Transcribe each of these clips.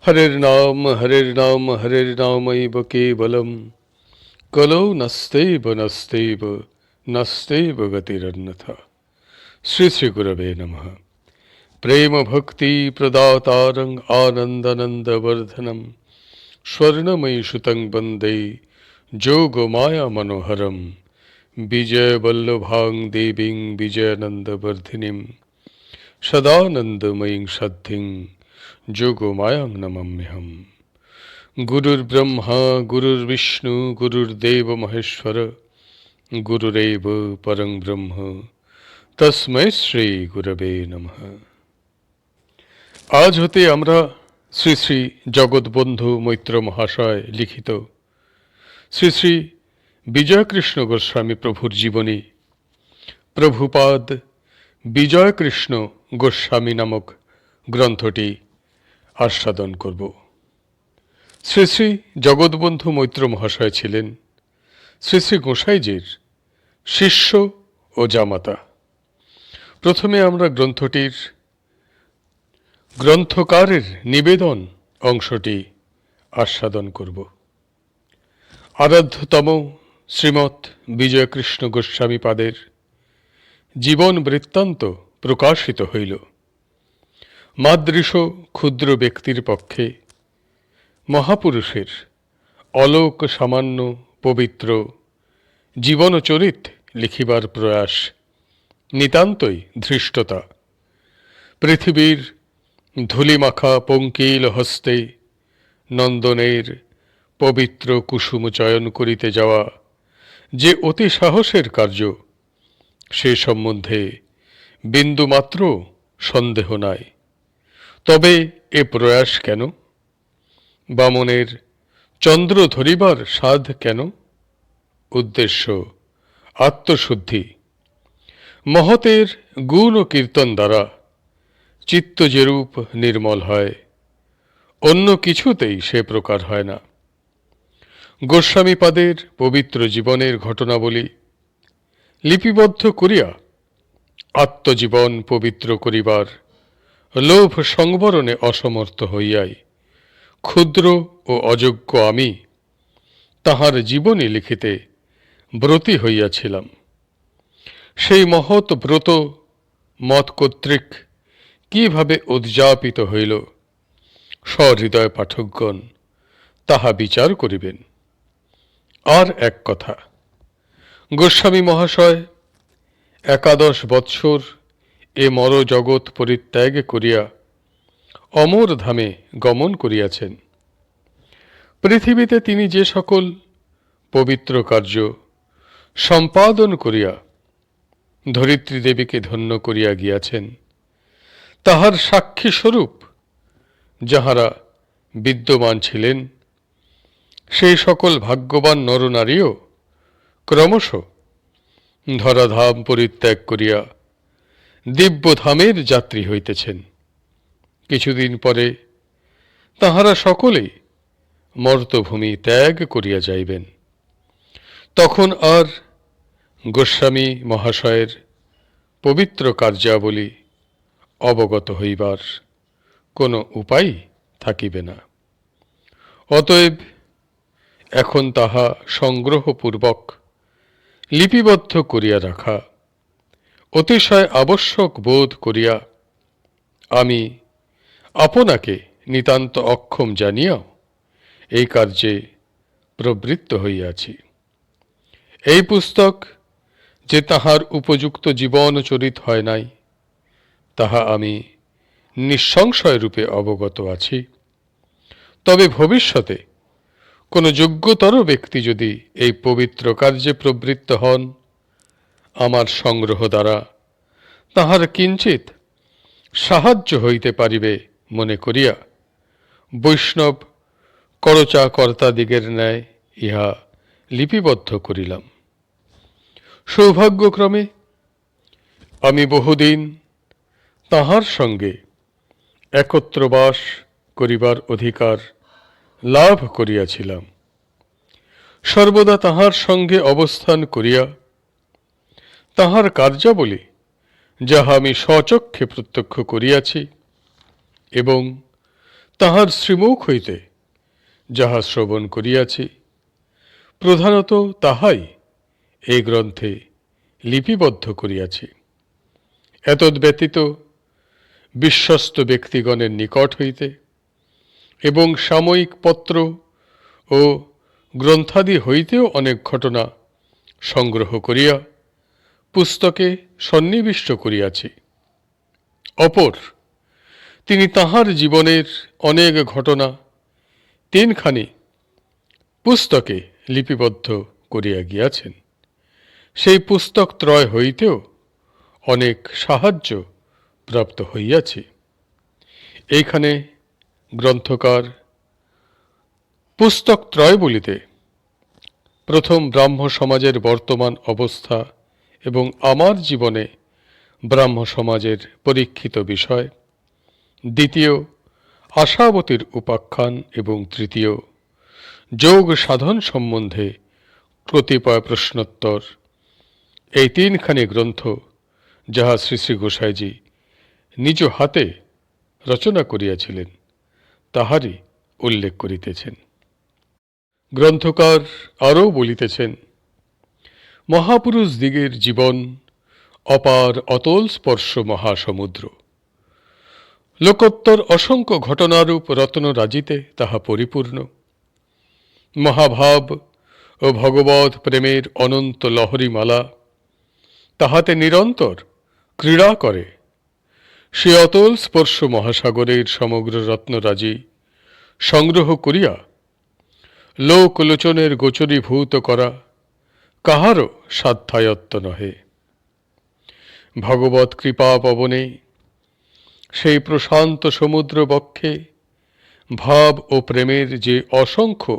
हरेर् नाम केवलम कलौ नस्तेव नस्तेव गतिरन्यथा। श्री श्री गुरवे नमः। प्रेम भक्ति प्रदातारं आनंदानंद वर्धनम स्वर्णमयी सुतं वंदे जोगमाया मनोहरम विजय वल्लभां देवीं विजयानंद वर्धिनीं सदानंदमयीं सद्धिं जोगमायां नमाम्यहम्। गुरुर्ब्रह्मा गुरुर्विष्णु गुरुर्देव महेश्वर गुरुरेव परं ब्रह्म तस्मै श्री गुरवे नमः। আজ হতে আমরা শ্রী শ্রী জগৎবন্ধু মৈত্র মহাশয় লিখিত শ্রী শ্রী বিজয়কৃষ্ণ গোস্বামী প্রভুর জীবনী প্রভুপাদ বিজয়কৃষ্ণ গোস্বামী নামক গ্রন্থটি আস্বাদন করব। শ্রী শ্রী জগৎবন্ধু মৈত্র মহাশয় ছিলেন শ্রী শ্রী গোসাইজির শিষ্য ও জামাতা। প্রথমে আমরা গ্রন্থটির গ্রন্থকারের নিবেদন অংশটি আস্বাদন করব। আরাধ্যতম শ্রীমৎ বিজয়কৃষ্ণ গোস্বামী পাদের জীবন বৃত্তান্ত প্রকাশিত হইল। মাদৃশ ক্ষুদ্র ব্যক্তির পক্ষে মহাপুরুষের অলোক সামান্য পবিত্র জীবনচরিত লিখিবার প্রয়াস নিতান্তই ধৃষ্টতা। পৃথিবীর ধূলিমাখা পঙ্কিল হস্তে নন্দনের পবিত্র কুসুম চয়ন করিতে যাওয়া যে অতি সাহসের কার্য, সে সম্বন্ধে বিন্দুমাত্র সন্দেহ নাই। তবে এ প্রয়াস কেন? বামনের চন্দ্র ধরিবার সাধ কেন? উদ্দেশ্য আত্মশুদ্ধি। মহতের গুণ ও কীর্তন দ্বারা চিত্ত যেরূপ নির্মল হয়, অন্য কিছুতেই সে প্রকার হয় না। গোস্বামীপাদের পবিত্র জীবনের ঘটনাবলী লিপিবদ্ধ করিয়া আত্মজীবন পবিত্র করিবার লোভ সংবরণে অসমর্থ হইয়াই ক্ষুদ্র ও অযোগ্য আমি তাহার জীবনী লিখিতে ব্রতী হইয়াছিলাম। সেই মহৎ ব্রত মত কর্তৃক কিভাবে উদ্যাপিত হইল, সহৃদয় পাঠকগণ তাহা বিচার করিবেন। আর এক কথা, গোস্বামী মহাশয় 11 বৎসর এ মর জগৎ পরিত্যাগ করিয়া অমর ধামে গমন করিয়াছেন। পৃথিবীতে তিনি যে সকল পবিত্র কার্য সম্পাদন করিয়া ধরিত্রী দেবীকে ধন্য করিয়া গিয়াছেন, তাহার সাক্ষী স্বরূপ যাহারা বিদ্যমান ছিলেন, সেই সকল ভাগ্যবান নরনারীও ক্রমশ ধরাধাম পরিত্যাগ করিয়া দিব্যধামের যাত্রী হইতেছেন। কিছুদিন পরে তাহারা সকলেই মর্তভূমি ত্যাগ করিয়া যাইবেন। তখন আর গোস্বামী মহাশয়ের পবিত্র কার্যাবলী অবগত হইবার কোনো উপায় থাকিবে না। অতএব এখন তাহা সংগ্রহপূর্বক লিপিবদ্ধ করিয়া রাখা অতিশয় আবশ্যক বোধ করিয়া আমি আপনাকে নিতান্ত অক্ষম জানিয়াও এই কার্যে প্রবৃত্ত হইয়াছি। এই পুস্তক যে তাহার উপযুক্ত জীবন চরিত হয় নাই, তাহা আমি নিঃসংশয় রূপে অবগত আছি। তবে ভবিষ্যতে কোনো যোগ্যতর ব্যক্তি যদি এই পবিত্র কার্যে প্রবৃত্ত হন, আমার সংগ্রহ দ্বারা তাহার কিঞ্চিত সাহায্য হইতে পারিবে মনে করিয়া বৈষ্ণব করচা কর্তাদিগের ন্যায় ইহা লিপিবদ্ধ করিলাম। সৌভাগ্যক্রমে আমি বহুদিন তাহার সঙ্গে একত্র বাস করিবার অধিকার লাভ করিয়াছিলাম। সর্বদা তাহার সঙ্গে অবস্থান করিয়া তাহার কার্যাবলী যাহা আমি স্বচক্ষে প্রত্যক্ষ করিয়াছি এবং তাহার শ্রীমুখ হইতে যাহা শ্রবণ করিয়াছি, প্রধানত তাহাই এই গ্রন্থে লিপিবদ্ধ করিয়াছি। এতদ্ব্যতীত বিশ্বস্ত ব্যক্তিগণের নিকট হইতে এবং সাময়িক পত্র ও গ্রন্থাদি হইতেও অনেক ঘটনা সংগ্রহ করিয়া পুস্তকে সন্নিবিষ্ট করিয়াছি। অপর তিনি তাহার জীবনের অনেক ঘটনা তিনখানি পুস্তকে লিপিবদ্ধ করিয়া গিয়াছেন। সেই পুস্তক ত্রয় হইতেও অনেক সাহায্য প্রাপ্ত হইয়াছি। এইখানে গ্রন্থকার পুস্তক ত্রয় বলিতে প্রথম ব্রাহ্ম সমাজের বর্তমান অবস্থা এবং আমার জীবনে ব্রাহ্ম সমাজের পরীক্ষিত বিষয়, দ্বিতীয় আশাবতীর উপাখ্যান এবং তৃতীয় যোগ সাধন সম্বন্ধে কতিপয় প্রশ্নোত্তর, এই তিনখানি গ্রন্থ যাহা শ্রী শ্রী গোসাইজি নিজ হাতে রচনা করিয়াছিলেন তাহারই উল্লেখ করিতেছেন। গ্রন্থকার আরও বলিতেছেন, মহাপুরুষ দিগের জীবন অপার অতল স্পর্শ মহাসমুদ্র। লোকোত্তর অসংখ্য ঘটনারূপ রত্নরাজিতে তাহা পরিপূর্ণ। মহাভাব ও ভগবৎ প্রেমের অনন্ত লহরীমালা তাহাতে নিরন্তর ক্রীড়া করে। সে অতল স্পর্শ মহাসাগরের সমগ্র রত্নরাজি সংগ্রহ করিয়া লোকলোচনের গোচরীভূত করা কাহারও সাধ্যায়ত্ত নহে। ভগবৎ কৃপা পবনে সেই প্রশান্ত সমুদ্র বক্ষে ভাব ও প্রেমের যে অসংখ্য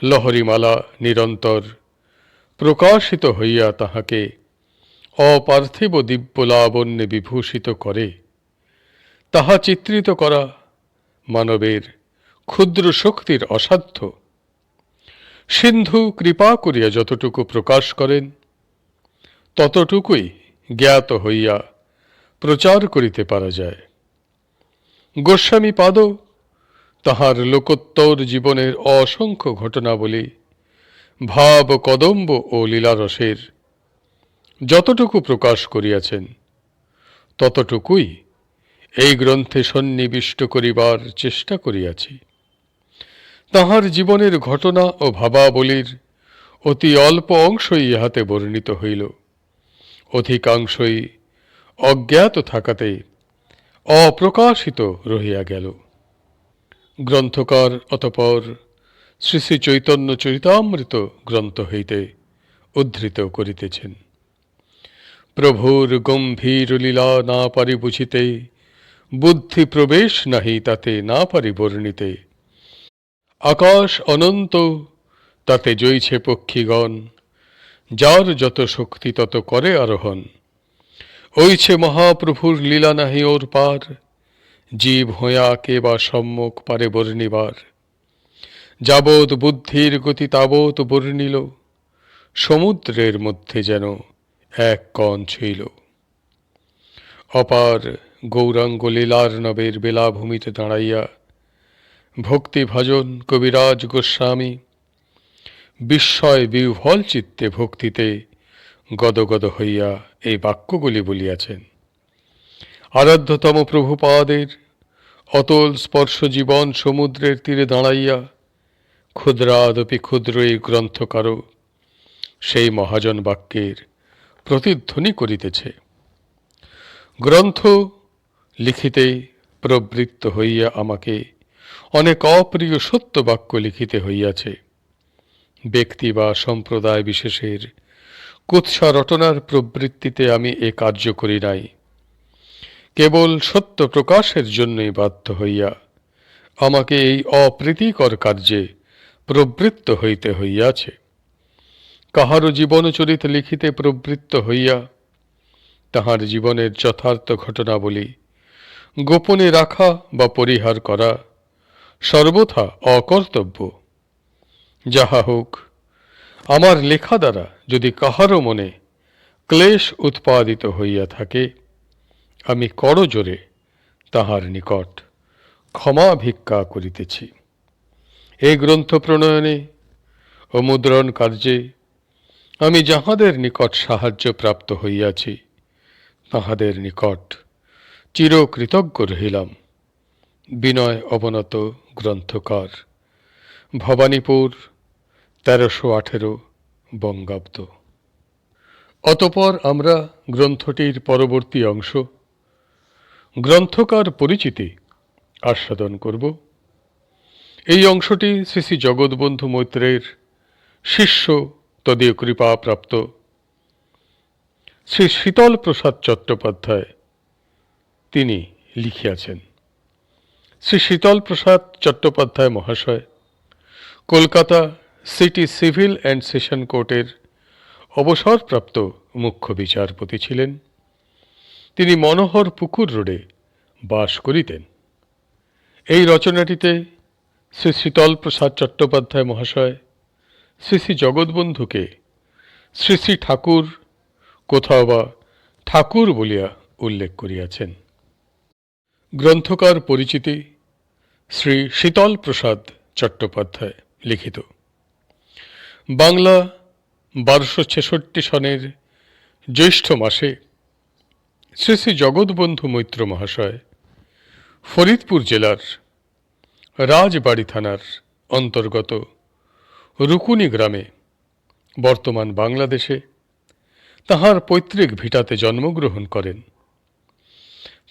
লহরীমালা নিরন্তর প্রকাশিত হইয়া তাহাকে অপার্থিব দিব্য লাবণ্যে বিভূষিত করে, তাহা চিত্রিত করা মানবের ক্ষুদ্র শক্তির অসাধ্য। সিন্ধু কৃপা করিয়া যতটুকু প্রকাশ করেন ততটুকুই জ্ঞাত হইয়া প্রচার করিতে পারা যায়। গোস্বামী পাদ তাহার লোকোত্তর জীবনের অসংখ্য ঘটনাবলী ভাব কদম্ব ও লীলারসের যতটুকু প্রকাশ করিয়াছেন ততটুকুই এই গ্রন্থে সন্নিবিষ্ট করিবার চেষ্টা করিয়াছি। তাহার জীবনের ঘটনা ও ভাবাবলীর অতি অল্প অংশই ইহাতে বর্ণিত হইল, অধিকাংশই অজ্ঞাত থাকাতে অপ্রকাশিত রহিয়া গেল। গ্রন্থকার অতঃপর শ্রী শ্রী চৈতন্য চরিতামৃত গ্রন্থ হইতে উদ্ধৃত করিতেছেন, প্রভুর গম্ভীর লীলা না পারি বুঝিতে, বুদ্ধি প্রবেশ নাহি তাতে না পারি বর্ণিতে। আকাশ অনন্ত তাতে জইছে পক্ষীগণ, যার যত শক্তি তত করে আরোহণ। ওইছে মহাপ্রভুর লীলা নাহি ওর পার, জীব হইয়া কে বা সম্মুখ পারে বর্ণিবার। যাবৎ বুদ্ধির গতি তাবৎ বর্ণিল, সমুদ্রের মধ্যে যেন এক কণ ছিল। অপার গৌরাঙ্গ লীলার নবের বেলাভূমিতে দাঁড়াইয়া ভক্তি ভজন কবিরাজ গোস্বামী বিস্ময় বিহ্বল চিত্তে ভক্তিতে গদগদ হইয়া এই বাক্যগুলি বলিয়াছেন। আরাধ্যতম প্রভুপাদের অতল স্পর্শ জীবন সমুদ্রের তীরে দাঁড়াইয়া ক্ষুদ্রাদপি ক্ষুদ্র এই গ্রন্থকারও সেই মহাজন বাক্যের প্রতিধ্বনি করিতেছে। গ্রন্থ লিখিতে প্রবৃত্ত হইয়া আমাকে অনেক অপ্রিয় সত্য বাক্য লিখিতে হইয়াছে। ব্যক্তি বা সম্প্রদায় বিশেষের কুৎসা রটনার প্রবৃত্তিতে আমি এ কার্য করি নাই। কেবল সত্য প্রকাশের জন্যই বাধ্য হইয়া আমাকে এই অপ্রীতিকর কার্যে প্রবৃত্ত হইতে হইয়াছে। কাহারও জীবনচরিত লিখিতে প্রবৃত্ত হইয়া তাহার জীবনের যথার্থ ঘটনাবলী গোপনে রাখা বা পরিহার করা সর্বথা অকর্তব্য। যাহা হোক, আমার লেখা দ্বারা যদি কাহারও মনে ক্লেশ উৎপাদিত হইয়া থাকে, আমি করজোরে তাহার নিকট ক্ষমা ভিক্ষা করিতেছি। এই গ্রন্থ প্রণয়নে ও মুদ্রণ কার্যে আমি যাহাদের নিকট সাহায্য প্রাপ্ত হইয়াছি তাহাদের নিকট চিরকৃতজ্ঞ রহিলাম। বিনয় অবনত গ্রন্থকার, ভবানীপুর, 1318 বঙ্গাব্দ। অতঃপর আমরা গ্রন্থটির পরবর্তী অংশ, গ্রন্থকার পরিচিতি আস্বাদন করব। এই অংশটি শ্রী শ্রী জগৎবন্ধু মৈত্রেয়ের শিষ্য তদীয় কৃপাপ্রাপ্ত শ্রী শীতল প্রসাদ চট্টোপাধ্যায় তিনি লিখিয়াছেন। শ্রী শীতল প্রসাদ চট্টোপাধ্যায় মহাশয় Kolkata city civil and session কোর্টের অবসরপ্রাপ্ত মুখ্য বিচারপতি ছিলেন। তিনি মনোহর পুকুর রোডে বাস করিতেন। এই রচনাটিতে শ্রী শীতল প্রসাদ চট্টোপাধ্যায় মহাশয় শ্রী শ্রী জগৎবন্ধুকে শ্রী শ্রী ঠাকুর, কোথাও বা ঠাকুর বলিয়া উল্লেখ করিয়াছেন। গ্রন্থকার পরিচিতি শ্রী শীতল প্রসাদ চট্টোপাধ্যায় লিখিত। বাংলা 1266 সনের জ্যৈষ্ঠ মাসে শ্রী শ্রী জগৎবন্ধু মৈত্র মহাশয় ফরিদপুর জেলার রাজবাড়ি থানার অন্তর্গত রুকুনি গ্রামে, বর্তমান বাংলাদেশে, তাহার পৈতৃক ভিটাতে জন্মগ্রহণ করেন।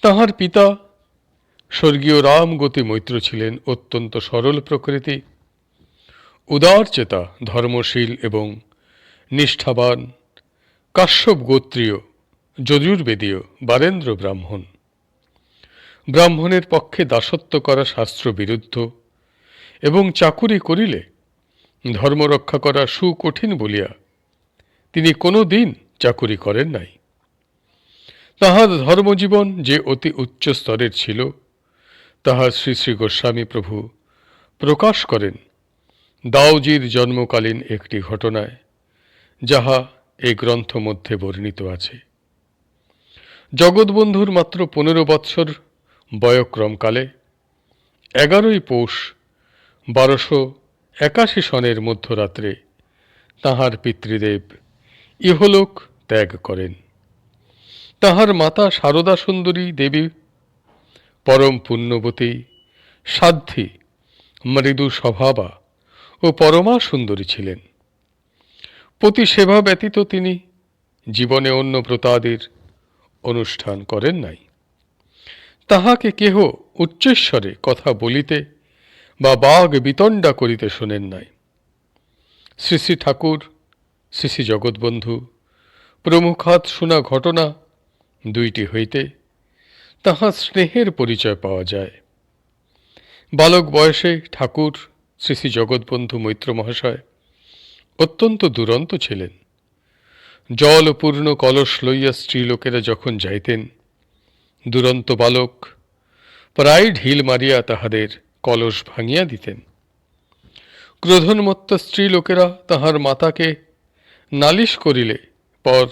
তাহার পিতা স্বর্গীয় রামগতি মৈত্র ছিলেন অত্যন্ত সরল প্রকৃতি, উদারচেতা, ধর্মশীল এবং নিষ্ঠাবান কাশ্যপ গোত্রীয় যজুর্বেদীয় বারেন্দ্র ব্রাহ্মণ। ব্রাহ্মণের পক্ষে দাসত্ব করা শাস্ত্রবিরুদ্ধ এবং চাকুরি করিলে ধর্ম রক্ষা করা সুকঠিন বলিয়া তিনি কোনো দিন চাকুরি করেন নাই। তাহার ধর্মজীবন যে অতি উচ্চ স্তরের ছিল তাহা শ্রী শ্রী গোস্বামী প্রভু প্রকাশ করেন দাউজির জন্মকালীন একটি ঘটনায়, যাহা এই গ্রন্থ মধ্যে বর্ণিত আছে। জগৎবন্ধুর মাত্র 15 বৎসর বয়ক্রমকালে 11ই পৌষ 1281 সনের মধ্যরাত্রে তাহার পিতৃদেব ইহলোক ত্যাগ করেন। তাহার মাতা সারদা সুন্দরী দেবী পরম পুণ্যবতী, সাধ্বী, মৃদু স্বভাবা ও পরমা সুন্দরী ছিলেন। পতি সেবা ব্যতীত তিনি জীবনে অন্য ব্রতাদির অনুষ্ঠান করেন নাই। তাহাকে কেহ উচ্চস্বরে কথা বলিতে বা বাগ বিতণ্ডা করিতে শোনেন নাই। শ্রী শ্রী ঠাকুর, শ্রী শ্রী জগৎবন্ধু প্রমুখাৎ শোনা ঘটনা দুইটি হইতে তাহার স্নেহের পরিচয় পাওয়া যায়। বালক বয়সে ঠাকুর শ্রী শ্রী জগৎবন্ধু মৈত্র মহাশয় অত্যন্ত দুরন্ত ছিলেন। জলপূর্ণ কলস লইয়া স্ত্রীলোকেরা যখন যাইতেন, দুরন্ত বালক প্রায় ঢিল মারিয়া তাহাদের কলস ভাঙিয়া দিতেন। ক্রোধোন্মত্ত স্ত্রীলোকেরা তাহার মাতাকে নালিশ করিলে পর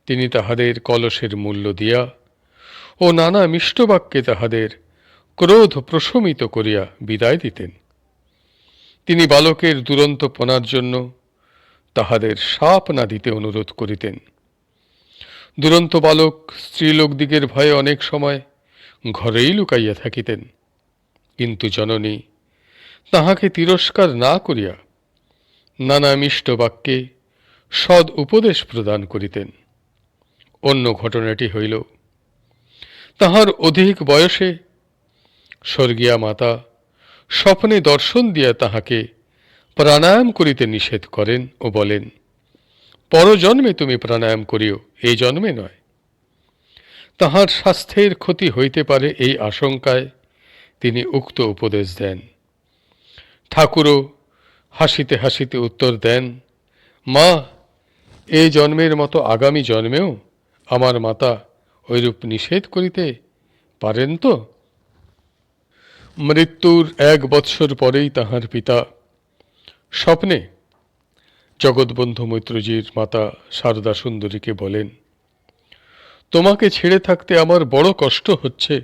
তিনি তাহাদের কলসের মূল্য দিয়া ও নানা মিষ্টবাক্যে তাহাদের ক্রোধ প্রশমিত করিয়া বিদায় দিতেন। তিনি বালকের দুরন্তপনার জন্য তাহাদের শাপ না দিতে অনুরোধ করিতেন। দুরন্ত বালক স্ত্রীলোকদিগের ভয়ে অনেক সময় ঘরেই লুকাইয়া থাকিতেন, কিন্তু জননী তাহাকে তিরস্কার না করিয়া নানা মিষ্ট বাক্যে সদ উপদেশ প্রদান করিতেন। অন্য ঘটনাটি হইল, তাহার অধিক বয়সে স্বর্গীয়া মাতা স্বপ্নে দর্শন দিয়া তাহাকে প্রাণায়াম করিতে নিষেধ করেন ও বলেন, পরজন্মে তুমি প্রাণায়াম করিও, এই জন্মে নয়। তাহার স্বাস্থ্যের ক্ষতি হইতে পারে এই আশঙ্কায় তিনি উক্ত উপদেশ দেন। ঠাকুরও হাসিতে হাসিতে উত্তর দেন, মা, এই জন্মের মতো আগামী জন্মেও আমার মাতা ঐরূপ নিষেধ করিতে পারেন তো? মৃত্যুর 1 বৎসর পরেই তাহার পিতা স্বপ্নে জগৎবন্ধু মৈত্রজির মাতা সারদা সুন্দরীকে বলেন, তোমাকে ছেড়ে থাকতে আমার বড় কষ্ট হচ্ছে,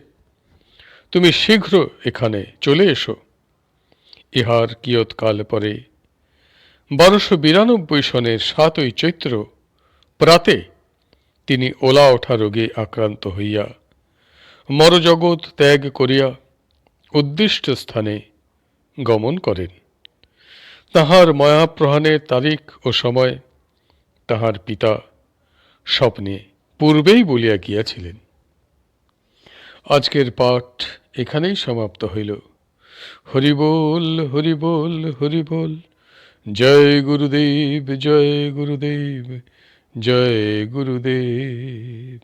তুমি শীঘ্র এখানে চলে এসো। ইহার কিয়ৎকাল পরে 1292 সনের 7ই চৈত্র প্রাতে তিনি ওলা ওঠা রোগে আক্রান্ত হইয়া মরজগৎ ত্যাগ করিয়া উদ্দিষ্ট স্থানে গমন করেন। তাহার মায়াপ্রহাণের তারিখ ও সময় তাহার পিতা স্বপ্নে পূর্বেই বলিয়া গিয়াছিলেন। আজকের পাঠ এখানেই সমাপ্ত হইল। হরি বল, হরি বল, হরি বল। জয় গুরুদেব, জয় গুরুদেব, জয় গুরুদেব।